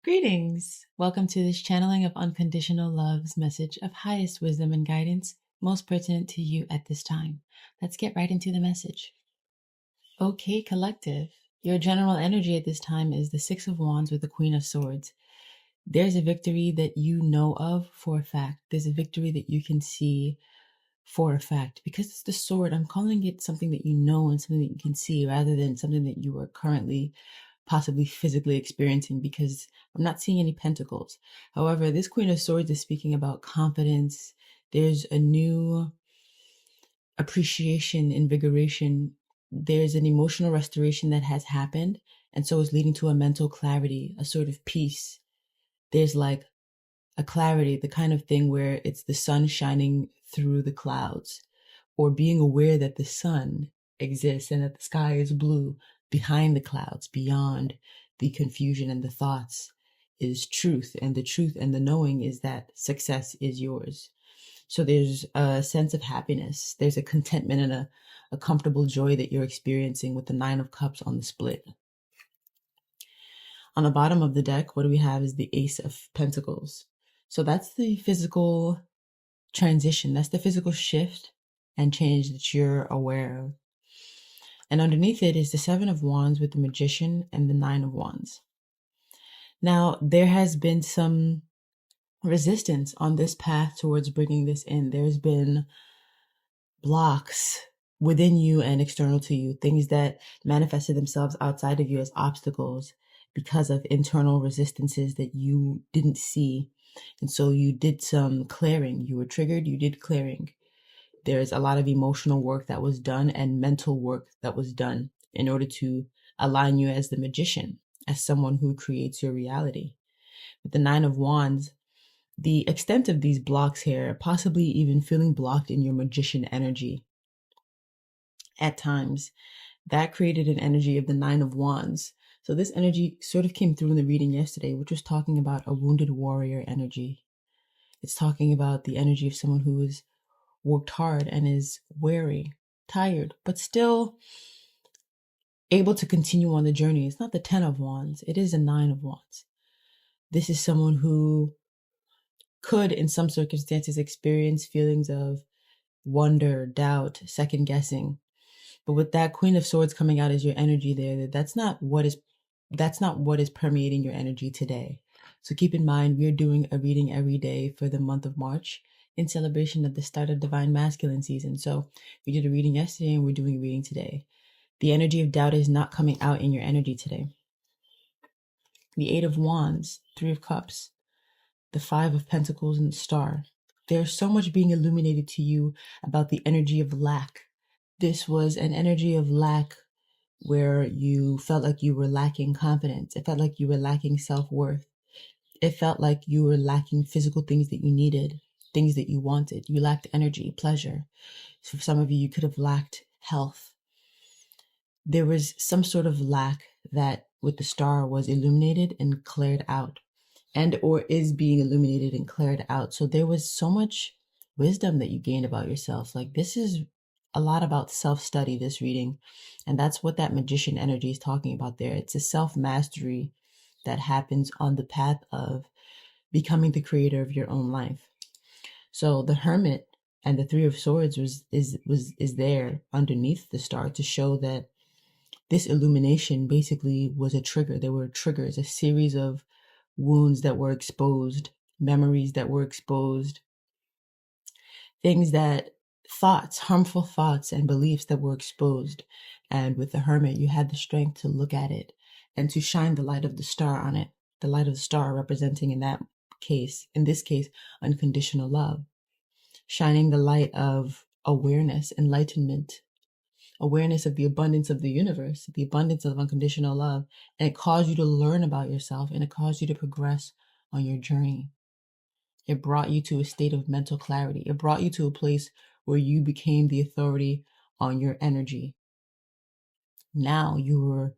Greetings! Welcome to this channeling of unconditional love's message of highest wisdom and guidance, most pertinent to you at this time. Let's get right into the message. Okay, collective. Your general energy at this time is the Six of Wands with the Queen of Swords. There's a victory that you know of for a fact. There's a victory that you can see for a fact. Because it's the sword, I'm calling it something that you know and something that you can see rather than something that you are currently possibly physically experiencing, because I'm not seeing any pentacles. However, this Queen of Swords is speaking about confidence. There's a new appreciation, invigoration. There's an emotional restoration that has happened, and so it's leading to a mental clarity, a sort of peace. There's like a clarity, the kind of thing where it's the sun shining through the clouds, or being aware that the sun exists and that the sky is blue behind the clouds, beyond the confusion and the thoughts is truth. And the truth and the knowing is that success is yours. So there's a sense of happiness. There's a contentment and a comfortable joy that you're experiencing with the Nine of Cups on the split. On the bottom of the deck, what do we have is the Ace of Pentacles. So that's the physical transition. That's the physical shift and change that you're aware of. And underneath it is the Seven of Wands with the Magician and the Nine of Wands. Now, there has been some resistance on this path towards bringing this in. There's been blocks within you and external to you, things that manifested themselves outside of you as obstacles because of internal resistances that you didn't see. And so you did some clearing. You were triggered, you did clearing. There's a lot of emotional work that was done and mental work that was done in order to align you as the magician, as someone who creates your reality. With the Nine of Wands, the extent of these blocks here, possibly even feeling blocked in your magician energy at times, that created an energy of the Nine of Wands. So this energy sort of came through in the reading yesterday, which was talking about a wounded warrior energy. It's talking about the energy of someone who has worked hard and is weary, tired, but still able to continue on the journey. It's not the 10 of Wands. It is a 9 of Wands. This is someone who could, in some circumstances, experience feelings of wonder, doubt, second guessing. But with that Queen of Swords coming out as your energy there, that's not what is permeating your energy today. So keep in mind, we are doing a reading every day for the month of March in celebration of the start of Divine Masculine season. So we did a reading yesterday and we're doing a reading today. The energy of doubt is not coming out in your energy today. The Eight of Wands, Three of Cups, the Five of Pentacles, and the Star. There's so much being illuminated to you about the energy of lack. This was an energy of lack where you felt like you were lacking confidence. It felt like you were lacking self-worth. It felt like you were lacking physical things that you needed, things that you wanted. You lacked energy, pleasure. So for some of you, you could have lacked health. There was some sort of lack that with the Star was illuminated and cleared out, and or is being illuminated and cleared out. So there was so much wisdom that you gained about yourself. Like, this is a lot about self-study, this reading. And that's what that magician energy is talking about there. It's a self-mastery that happens on the path of becoming the creator of your own life. So the Hermit and the Three of Swords is there underneath the Star to show that this illumination basically was a trigger. There were triggers, a series of wounds that were exposed, memories that were exposed, things that harmful thoughts and beliefs that were exposed. And with the Hermit, you had the strength to look at it and to shine the light of the Star on it. The light of the Star representing in this case, unconditional love. Shining the light of awareness, enlightenment, awareness of the abundance of the universe, the abundance of unconditional love. And it caused you to learn about yourself, and it caused you to progress on your journey. It brought you to a state of mental clarity. It brought you to a place where you became the authority on your energy. Now you are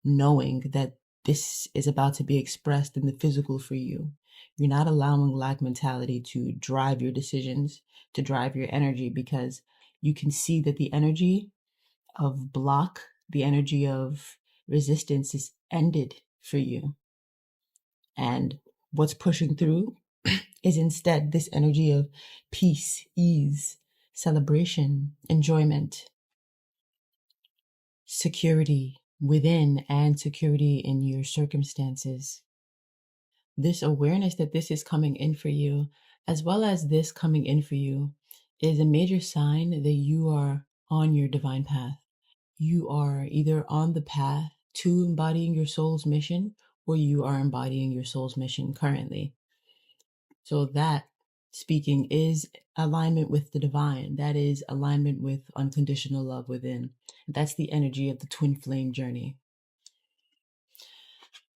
knowing that this is about to be expressed in the physical for you. You're not allowing lack mentality to drive your decisions, to drive your energy, because you can see that the energy of block, the energy of resistance is ended for you. And what's pushing through is instead this energy of peace, ease, celebration, enjoyment, security within and security in your circumstances. This awareness that this is coming in for you, as well as this coming in for you, is a major sign that you are on your divine path. You are either on the path to embodying your soul's mission, or you are embodying your soul's mission currently. So that speaking is alignment with the divine. That is alignment with unconditional love within. That's the energy of the twin flame journey.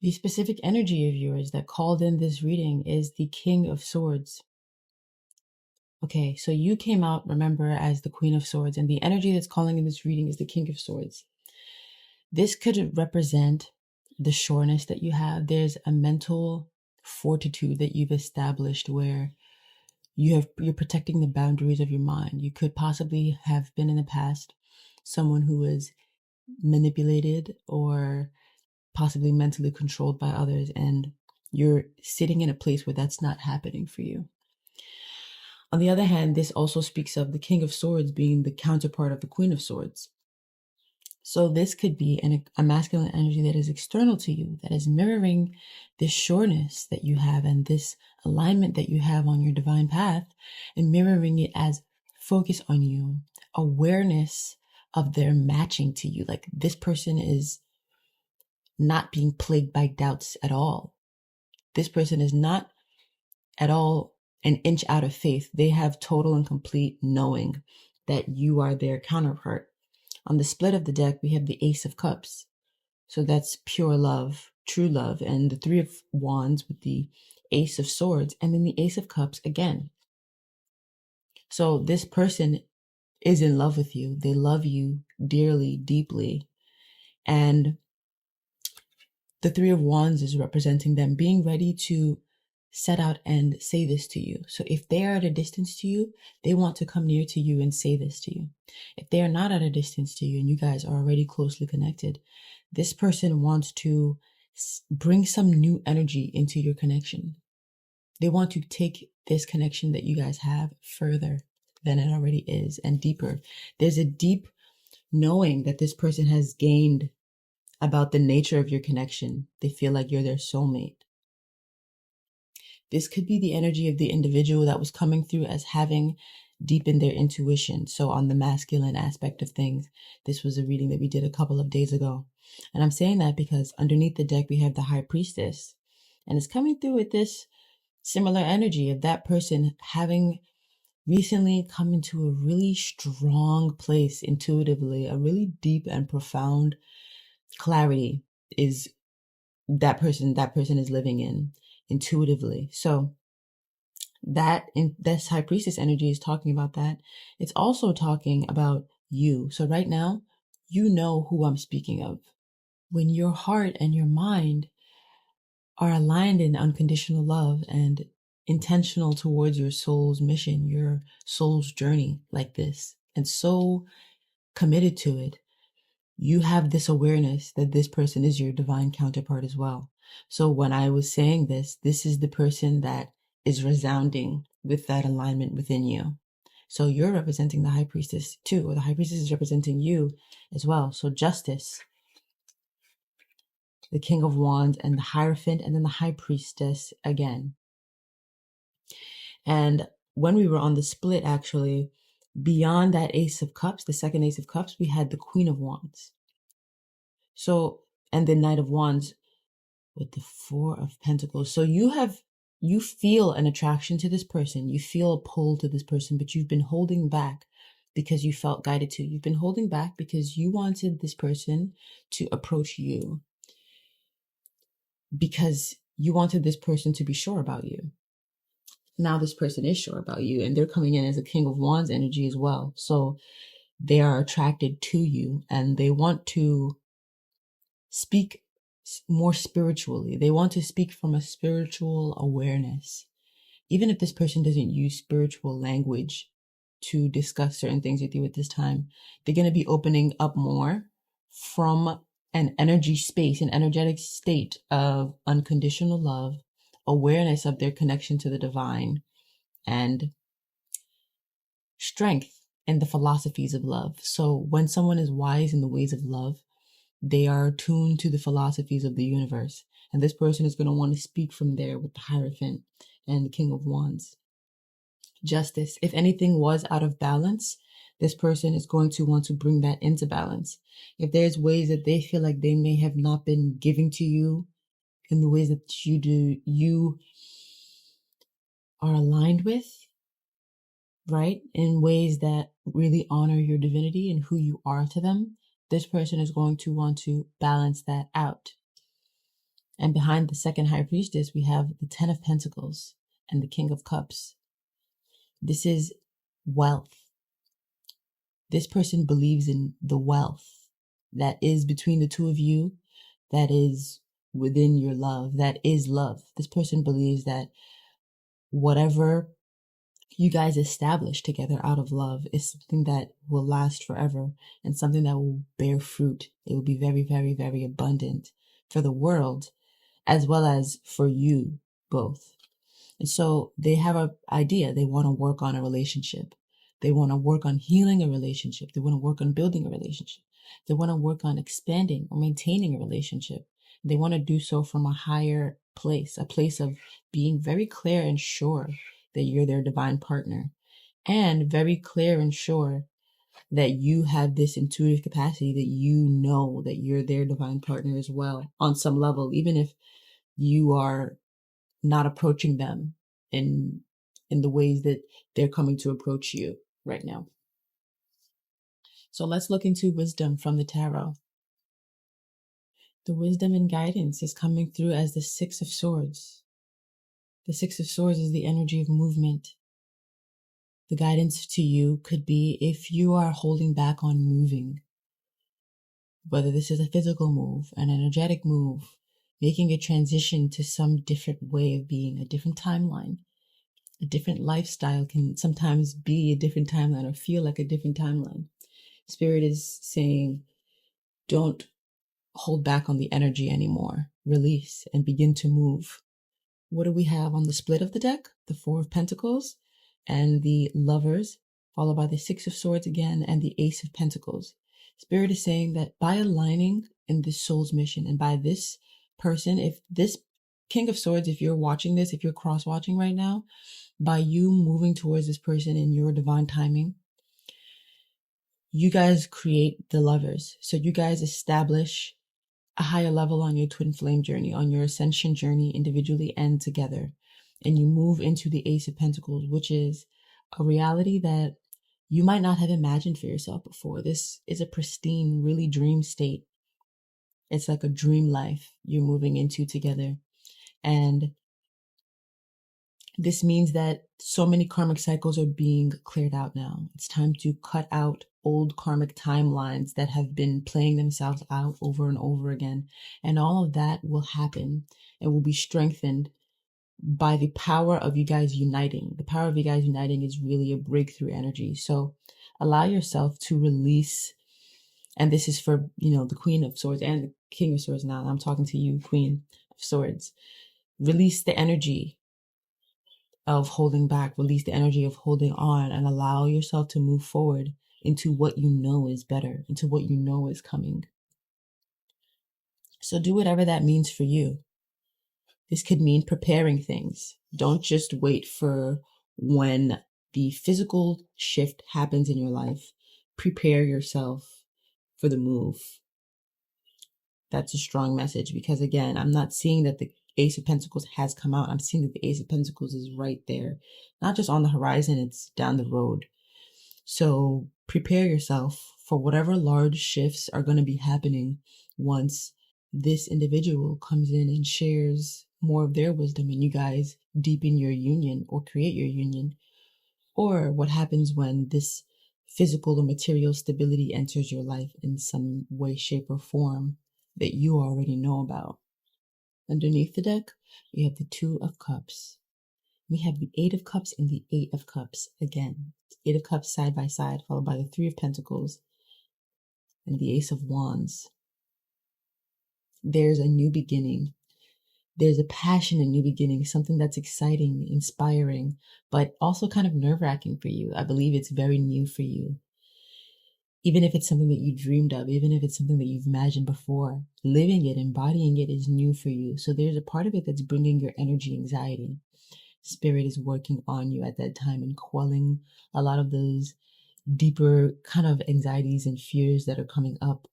The specific energy of yours that called in this reading is the King of Swords. Okay, so you came out, remember, as the Queen of Swords, and the energy that's calling in this reading is the King of Swords. This could represent the sureness that you have. There's a mental fortitude that you've established where you're protecting the boundaries of your mind. You could possibly have been in the past someone who was manipulated or possibly mentally controlled by others, and you're sitting in a place where that's not happening for you. On the other hand, this also speaks of the King of Swords being the counterpart of the Queen of Swords. So this could be a masculine energy that is external to you, that is mirroring this sureness that you have and this alignment that you have on your divine path, and mirroring it as focus on you, awareness of their matching to you. Like this person is not being plagued by doubts at all. This person is not at all an inch out of faith. They have total and complete knowing that you are their counterpart. On the split of the deck, we have the Ace of Cups. So that's pure love, true love, and the Three of Wands with the Ace of Swords, and then the Ace of Cups again. So this person is in love with you. They love you dearly, deeply. And the Three of Wands is representing them being ready to set out and say this to you. So if they are at a distance to you, they want to come near to you and say this to you. If they are not at a distance to you and you guys are already closely connected, this person wants to bring some new energy into your connection. They want to take this connection that you guys have further than it already is and deeper. There's a deep knowing that this person has gained about the nature of your connection. They feel like you're their soulmate. This could be the energy of the individual that was coming through as having deepened their intuition. So on the masculine aspect of things, this was a reading that we did a couple of days ago. And I'm saying that because underneath the deck, we have the High Priestess. And it's coming through with this similar energy of that person having recently come into a really strong place intuitively. A really deep and profound clarity is that person is living in intuitively. So this High Priestess energy is talking about that. It's also talking about you. So right now, you know who I'm speaking of. When your heart and your mind are aligned in unconditional love and intentional towards your soul's mission, your soul's journey like this, and so committed to it, you have this awareness that this person is your divine counterpart as well. So when I was saying this is the person that is resounding with that alignment within you. So you're representing the High Priestess too, or the High Priestess is representing you as well. So Justice, the King of Wands, and the Hierophant, and then the High Priestess again. And when we were on the split, actually, beyond that Ace of Cups, the second Ace of Cups, we had the Queen of Wands. So, and the Knight of Wands with the Four of Pentacles. So you feel an attraction to this person. You feel a pull to this person, but you've been holding back because you felt guided to. You've been holding back because you wanted this person to approach you, because you wanted this person to be sure about you. Now this person is sure about you, and they're coming in as a King of Wands energy as well. So they are attracted to you and they want to speak more spiritually. They want to speak from a spiritual awareness. Even if this person doesn't use spiritual language to discuss certain things with you at this time, they're going to be opening up more from an energy space, an energetic state of unconditional love awareness of their connection to the divine, and strength in the philosophies of love. So when someone is wise in the ways of love, they are tuned to the philosophies of the universe. And this person is going to want to speak from there with the Hierophant and the King of Wands. Justice. If anything was out of balance, this person is going to want to bring that into balance. If there's ways that they feel like they may have not been giving to you in the ways that you are aligned with, right? In ways that really honor your divinity and who you are to them, this person is going to want to balance that out. And behind the second high priestess, we have the 10 of Pentacles and the King of Cups. This is wealth. This person believes in the wealth that is between the two of you, that is within your love, that is love. This person believes that whatever you guys establish together out of love is something that will last forever and something that will bear fruit. It will be very, very, very abundant for the world as well as for you both. And so they have an idea. They want to work on a relationship. They want to work on healing a relationship. They want to work on building a relationship. They want to work on expanding or maintaining a relationship. They want to do so from a higher place, a place of being very clear and sure that you're their divine partner, and very clear and sure that you have this intuitive capacity that you know that you're their divine partner as well on some level, even if you are not approaching them in the ways that they're coming to approach you right now. So let's look into wisdom from the tarot. The wisdom and guidance is coming through as the Six of Swords. The Six of Swords is the energy of movement. The guidance to you could be if you are holding back on moving, whether this is a physical move, an energetic move, making a transition to some different way of being, a different timeline. A different lifestyle can sometimes be a different timeline or feel like a different timeline. Spirit is saying, don't hold back on the energy anymore. Release and begin to move. What do we have on the split of the deck? The Four of Pentacles and the Lovers, followed by the Six of Swords again and the Ace of Pentacles. Spirit is saying that by aligning in this soul's mission and by this person, if this King of Swords, if you're watching this, if you're cross-watching right now, by you moving towards this person in your divine timing, you guys create the Lovers. So you guys establish a higher level on your twin flame journey, on your ascension journey, individually and together. And you move into the Ace of Pentacles, which is a reality that you might not have imagined for yourself before. This is a pristine, really dream state. It's like a dream life you're moving into together. And this means that so many karmic cycles are being cleared out now. It's time to cut out old karmic timelines that have been playing themselves out over and over again. And all of that will happen and will be strengthened by the power of you guys uniting. The power of you guys uniting is really a breakthrough energy. So allow yourself to release. And this is for, the Queen of Swords and the King of Swords. Now I'm talking to you, Queen of Swords. Release the energy of holding back, release the energy of holding on, and allow yourself to move forward into what you know is better, into what you know is coming. So do whatever that means for you. This could mean preparing things. Don't just wait for when the physical shift happens in your life. Prepare yourself for the move. That's a strong message because, again, I'm not seeing that the Ace of Pentacles has come out. I'm seeing that the Ace of Pentacles is right there. Not just on the horizon, it's down the road. So prepare yourself for whatever large shifts are going to be happening once this individual comes in and shares more of their wisdom and you guys deepen your union or create your union. Or what happens when this physical or material stability enters your life in some way, shape, or form that you already know about. Underneath the deck, we have the Two of Cups. We have the Eight of Cups and the Eight of Cups again. Eight of Cups side by side, followed by the Three of Pentacles and the Ace of Wands. There's a new beginning. There's a passion in new beginnings, something that's exciting, inspiring, but also kind of nerve-wracking for you. I believe it's very new for you. Even if it's something that you dreamed of, even if it's something that you've imagined before, living it, embodying it is new for you. So there's a part of it that's bringing your energy anxiety. Spirit is working on you at that time and quelling a lot of those deeper kind of anxieties and fears that are coming up,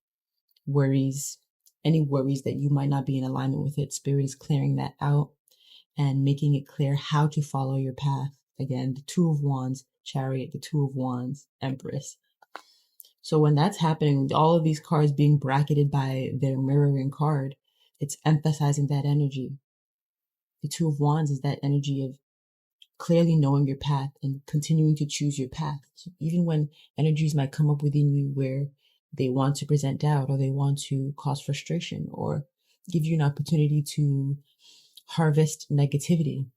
worries, any worries that you might not be in alignment with it. Spirit is clearing that out and making it clear how to follow your path. Again, the Two of Wands, Chariot, the Two of Wands, Empress. So when that's happening, all of these cards being bracketed by their mirroring card, it's emphasizing that energy. The Two of Wands is that energy of clearly knowing your path and continuing to choose your path. So even when energies might come up within you where they want to present doubt or they want to cause frustration or give you an opportunity to harvest negativity,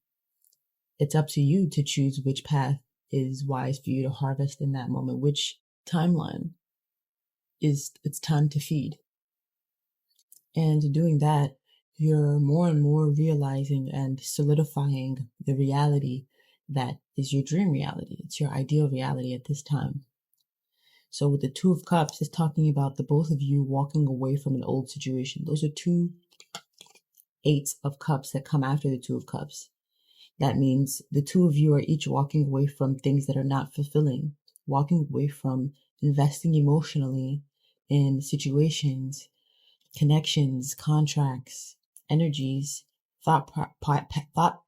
it's up to you to choose which path is wise for you to harvest in that moment, which timeline is it's time to feed. And doing that, you're more and more realizing and solidifying the reality that is your dream reality. It's your ideal reality at this time. So with the Two of Cups, it's talking about the both of you walking away from an old situation. Those are two Eights of Cups that come after the Two of Cups. That means the two of you are each walking away from things that are not fulfilling, walking away from investing emotionally in situations, connections, contracts, energies, thought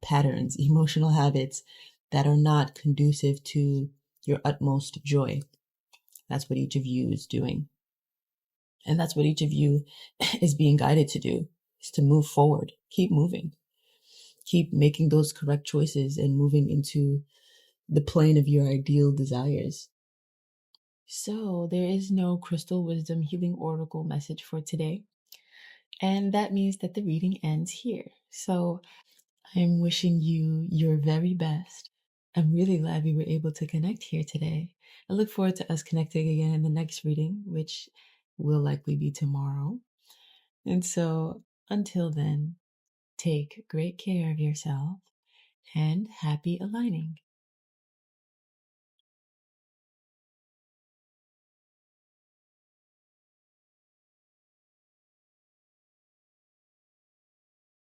patterns, emotional habits that are not conducive to your utmost joy. That's what each of you is doing. And that's what each of you is being guided to do, is to move forward, keep moving, keep making those correct choices and moving into the plane of your ideal desires. So there is no crystal wisdom healing oracle message for today. And that means that the reading ends here. So I'm wishing you your very best. I'm really glad we were able to connect here today. I look forward to us connecting again in the next reading, which will likely be tomorrow. And so until then, take great care of yourself and happy aligning.